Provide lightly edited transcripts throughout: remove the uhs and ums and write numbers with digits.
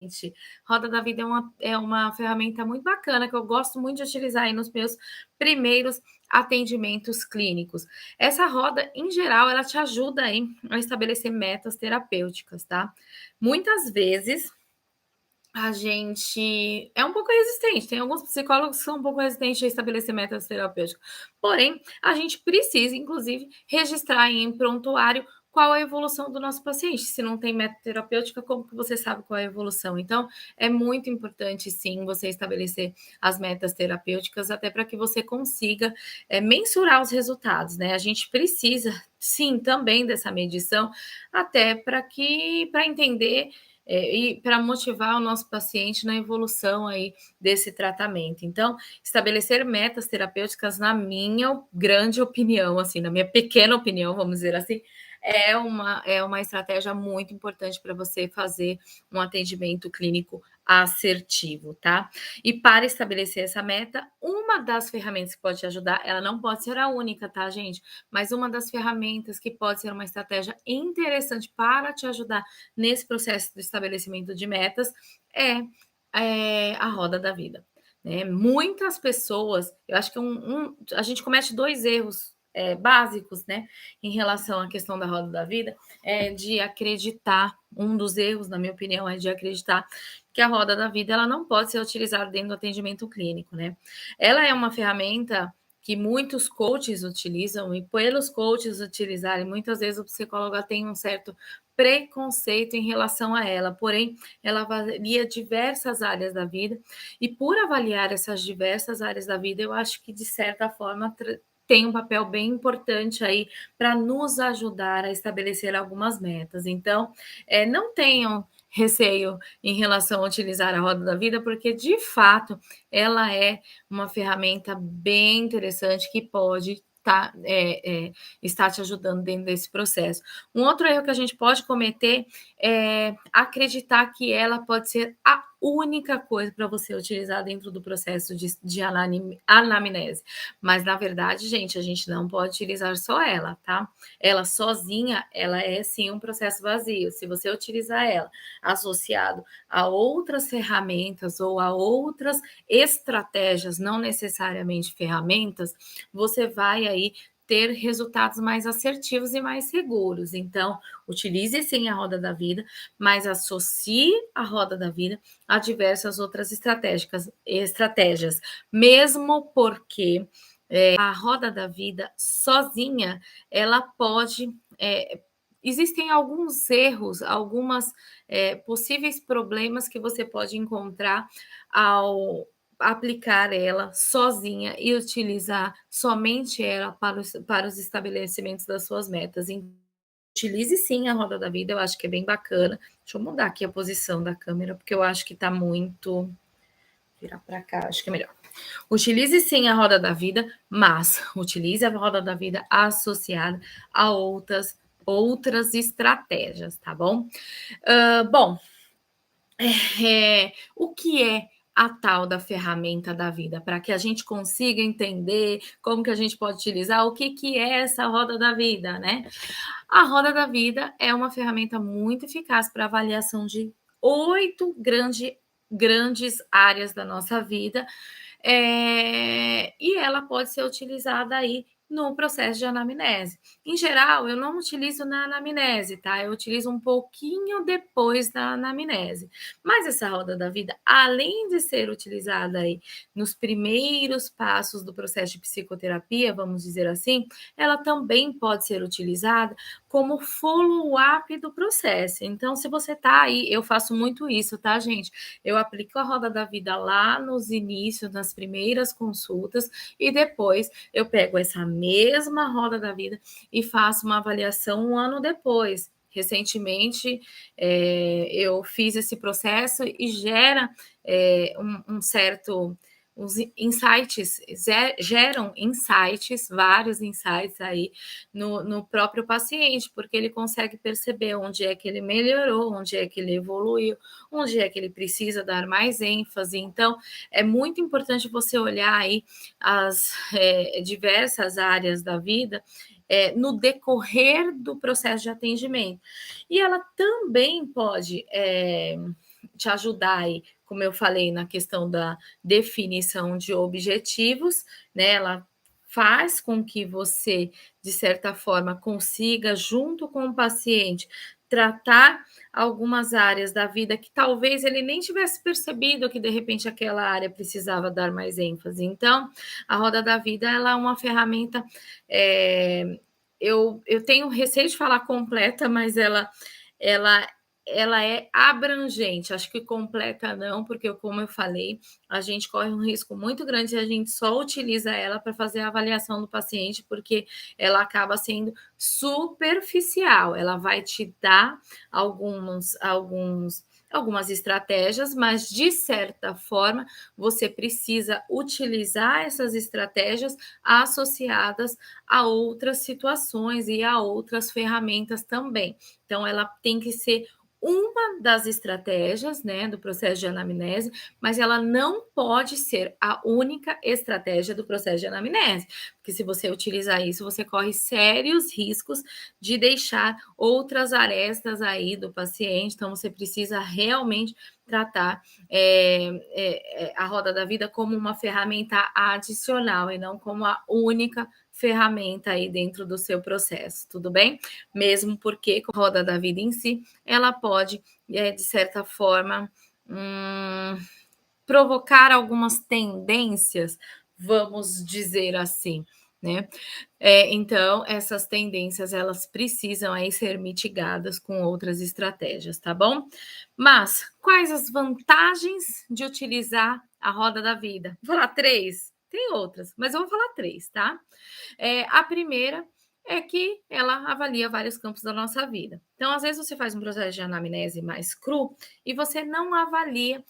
Gente, Roda da Vida é uma ferramenta muito bacana que eu gosto muito de utilizar aí nos meus primeiros atendimentos clínicos. Essa roda, em geral, ela te ajuda aí a estabelecer metas terapêuticas, tá? Muitas vezes a gente é um pouco resistente, tem alguns psicólogos que são um pouco resistentes a estabelecer metas terapêuticas. Porém, a gente precisa, inclusive, registrar em prontuário qual a evolução do nosso paciente. Se não tem meta terapêutica, como que você sabe qual é a evolução? Então, é muito importante, sim, você estabelecer as metas terapêuticas, até para que você consiga mensurar os resultados, né? A gente precisa, sim, também dessa medição, até para entender e para motivar o nosso paciente na evolução aí desse tratamento. Então, estabelecer metas terapêuticas, na minha grande opinião, assim, na minha pequena opinião, vamos dizer assim, é uma estratégia muito importante para você fazer um atendimento clínico assertivo, tá? E para estabelecer essa meta, uma das ferramentas que pode te ajudar, ela não pode ser a única, tá, gente? Mas uma das ferramentas que pode ser uma estratégia interessante para te ajudar nesse processo do estabelecimento de metas é a roda da vida. Né? Muitas pessoas, eu acho que a gente comete dois erros básicos, né, em relação à questão da roda da vida, de acreditar, um dos erros, na minha opinião, é de acreditar que a roda da vida ela não pode ser utilizada dentro do atendimento clínico, né? Ela é uma ferramenta que muitos coaches utilizam e pelos coaches utilizarem, muitas vezes o psicólogo tem um certo preconceito em relação a ela, porém, ela avalia diversas áreas da vida e por avaliar essas diversas áreas da vida, eu acho que de certa forma tem um papel bem importante aí para nos ajudar a estabelecer algumas metas. Então, não tenham receio em relação a utilizar a roda da vida, porque de fato ela é uma ferramenta bem interessante que pode estar te ajudando dentro desse processo. Um outro erro que a gente pode cometer é acreditar que ela pode ser a única coisa para você utilizar dentro do processo de anamnese. Mas, na verdade, gente, a gente não pode utilizar só ela, tá? Ela sozinha, ela é sim um processo vazio. Se você utilizar ela associado a outras ferramentas ou a outras estratégias, não necessariamente ferramentas, você vai aí ter resultados mais assertivos e mais seguros. Então, utilize sim a roda da vida, mas associe a roda da vida a diversas outras estratégias, mesmo porque a roda da vida sozinha, ela pode. Existem alguns erros, algumas possíveis problemas que você pode encontrar ao aplicar ela sozinha e utilizar somente ela para os estabelecimentos das suas metas. Então, utilize sim a roda da vida, eu acho que é bem bacana. Deixa eu mudar aqui a posição da câmera, porque eu acho que está muito. Virar para cá, acho que é melhor. Utilize sim a roda da vida, mas utilize a roda da vida associada a outras estratégias, tá bom? Bom, o que é a tal da ferramenta da vida, para que a gente consiga entender como que a gente pode utilizar, o que é essa roda da vida, né? A roda da vida é uma ferramenta muito eficaz para avaliação de 8 grandes áreas da nossa vida, e ela pode ser utilizada aí no processo de anamnese. Em geral, eu não utilizo na anamnese, tá? Eu utilizo um pouquinho depois da anamnese. Mas essa roda da vida, além de ser utilizada aí nos primeiros passos do processo de psicoterapia, vamos dizer assim, ela também pode ser utilizada como follow-up do processo. Então, se você tá aí, eu faço muito isso, tá, gente? Eu aplico a roda da vida lá nos inícios, nas primeiras consultas, e depois eu pego essa mesma roda da vida e faço uma avaliação um ano depois. Recentemente, eu fiz esse processo e gera um certo. Os insights geram insights, vários insights aí no próprio paciente, porque ele consegue perceber onde é que ele melhorou, onde é que ele evoluiu, onde é que ele precisa dar mais ênfase. Então, é muito importante você olhar aí as diversas áreas da vida no decorrer do processo de atendimento. E ela também pode te ajudar aí, como eu falei, na questão da definição de objetivos, né? Ela faz com que você, de certa forma, consiga, junto com o paciente, tratar algumas áreas da vida que talvez ele nem tivesse percebido que de repente aquela área precisava dar mais ênfase. Então, a roda da vida ela é uma ferramenta. Eu tenho receio de falar completa, mas ela ela é abrangente. Acho que completa não, porque como eu falei, a gente corre um risco muito grande se a gente só utiliza ela para fazer a avaliação do paciente, porque ela acaba sendo superficial. Ela vai te dar algumas estratégias, mas de certa forma você precisa utilizar essas estratégias associadas a outras situações e a outras ferramentas também. Então, ela tem que ser uma das estratégias, né, do processo de anamnese, mas ela não pode ser a única estratégia do processo de anamnese, porque se você utilizar isso, você corre sérios riscos de deixar outras arestas aí do paciente, então você precisa realmente tratar a roda da vida como uma ferramenta adicional e não como a única ferramenta aí dentro do seu processo, tudo bem? Mesmo porque a roda da vida em si, ela pode, de certa forma, provocar algumas tendências, vamos dizer assim, né? Então, essas tendências, elas precisam aí ser mitigadas com outras estratégias, tá bom? Mas, quais as vantagens de utilizar a roda da vida? Vou falar 3? Tem outras, mas eu vou falar 3, tá? A primeira é que ela avalia vários campos da nossa vida. Então, às vezes, você faz um processo de anamnese mais cru e você não avalia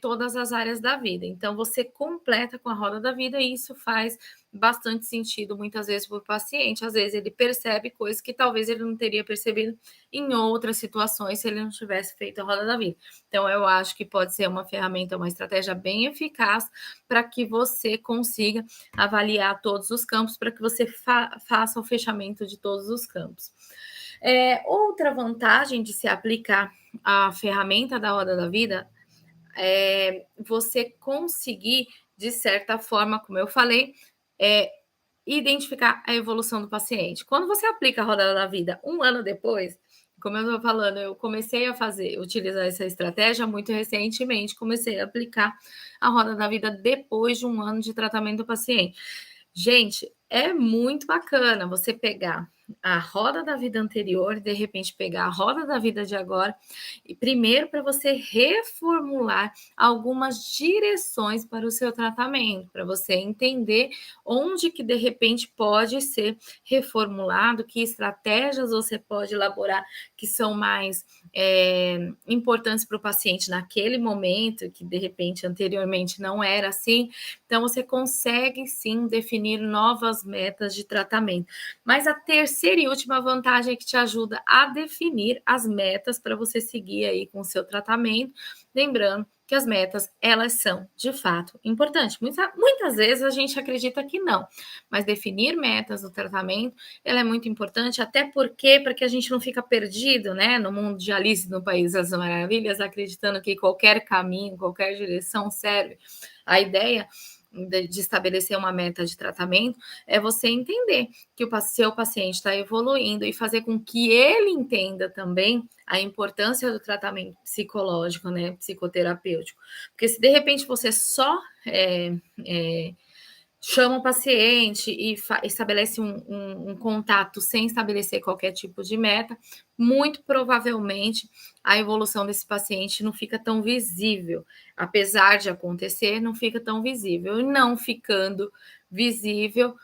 todas as áreas da vida. Então, você completa com a roda da vida e isso faz bastante sentido, muitas vezes, para o paciente. Às vezes, ele percebe coisas que talvez ele não teria percebido em outras situações se ele não tivesse feito a roda da vida. Então, eu acho que pode ser uma ferramenta, uma estratégia bem eficaz para que você consiga avaliar todos os campos, para que você faça o fechamento de todos os campos. Outra vantagem de se aplicar a ferramenta da roda da vida é você conseguir, de certa forma, como eu falei, identificar a evolução do paciente. Quando você aplica a roda da vida um ano depois, como eu estou falando, eu comecei a utilizar essa estratégia muito recentemente, comecei a aplicar a roda da vida depois de um ano de tratamento do paciente. Gente, é muito bacana você pegar a roda da vida anterior, de repente pegar a roda da vida de agora, e primeiro para você reformular algumas direções para o seu tratamento, para você entender onde que de repente pode ser reformulado, que estratégias você pode elaborar que são mais importantes para o paciente naquele momento, que de repente anteriormente não era assim. Então, você consegue sim definir novas metas de tratamento. Mas a terceira e última vantagem é que te ajuda a definir as metas para você seguir aí com o seu tratamento. Lembrando que as metas, elas são, de fato, importantes. Muitas vezes a gente acredita que não, mas definir metas do tratamento, ela é muito importante, até porque, para que a gente não fica perdido, né, no mundo de Alice no País das Maravilhas, acreditando que qualquer caminho, qualquer direção serve. A ideia de estabelecer uma meta de tratamento é você entender que o seu paciente está evoluindo e fazer com que ele entenda também a importância do tratamento psicológico, né, psicoterapêutico. Porque se de repente você só chama o paciente e estabelece um contato sem estabelecer qualquer tipo de meta, muito provavelmente a evolução desse paciente não fica tão visível. Apesar de acontecer, não fica tão visível. E não ficando visível,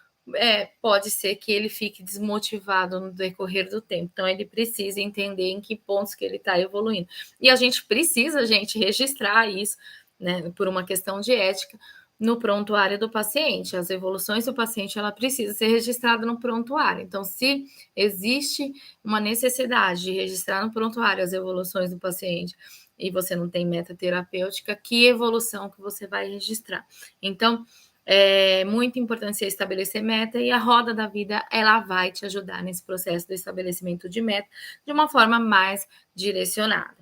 pode ser que ele fique desmotivado no decorrer do tempo. Então, ele precisa entender em que pontos que ele está evoluindo. E a gente precisa, registrar isso, né, por uma questão de ética, no prontuário do paciente. As evoluções do paciente, ela precisa ser registrada no prontuário. Então, se existe uma necessidade de registrar no prontuário as evoluções do paciente e você não tem meta terapêutica, que evolução que você vai registrar? Então, é muito importante você estabelecer meta e a roda da vida, ela vai te ajudar nesse processo do estabelecimento de meta de uma forma mais direcionada.